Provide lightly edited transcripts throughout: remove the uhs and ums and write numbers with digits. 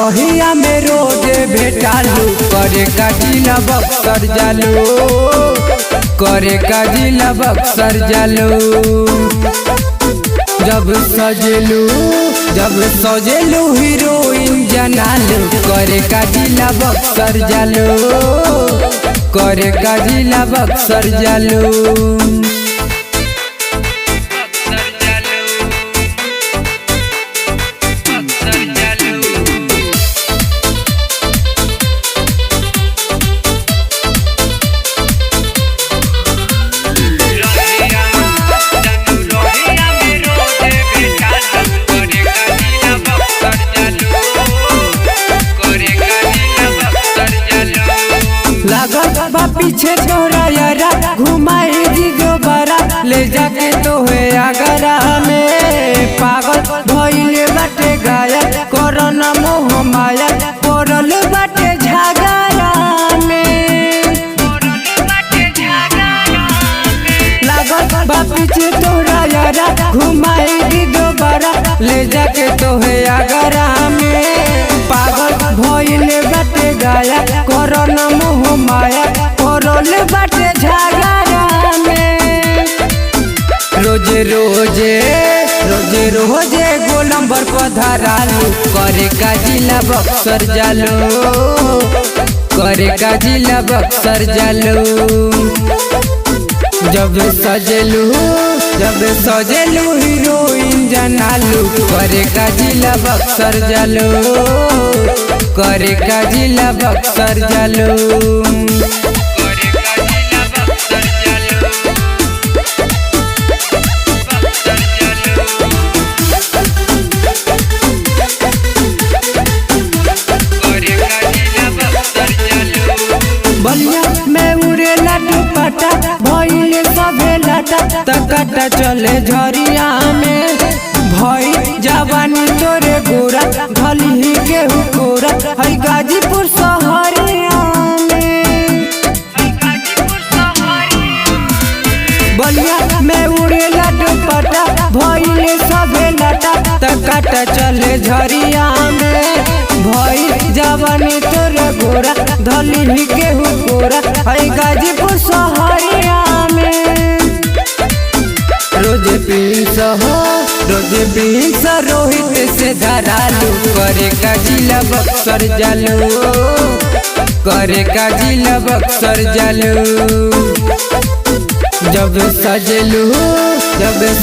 रहिया में रोज भेटालू करे का जिला बक्सर जालू करे का जिला बक्सर जालू। जब सजेलू हीरोइन जनालू करे का जिला बक्सर जालू करे का जिला बक्सर जालू। लागत बा पीछे तोरा यारा घुमाई जी दोबारा ले जाके तोहे आगरा में। पागल भइले बाटे गायक कोरोना मोह माया पड़ल बाटे झगड़ा में। लागत बा पीछे तोरा यारा घुमाई जी दोबारा ले जाके तोहे आगरा में। पागल भइले बाटे गायक कोरोना मोह माया पड़ल बाटे झगड़ा में। रोजे गोलंबर पधरालू करे का जिला बक्सर जालू करे का जिला बक्सर जालू। जब सजेलू हीरोइन जनालू करे का जिला बक्सर जालू करे का जिला बक्सर जालू। बलिया में उड़ेला दुपट्टा भइले सभे लाटा तकटा चले झरिया में। भई जवानी तोरे गोरा धली गेहूं कोरा है गाजीपुर शहरिया में। बलिया में उड़ेला दुपट्टा भइले सभे लाटा तकटा चले झरिया में। भई जवानी तोरे गोरा धली गेहूं कोरा है गाजीपुर शहरिया में। रोज पीस रोहित से धरालू करे का जिला बक्सर जालू करे का जिला बक्सर जालू। जब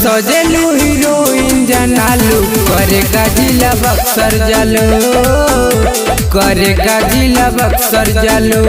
सजेलू हीरोइन जनालू करे का जिला बक्सर जालू करे का जिला बक्सर जालू।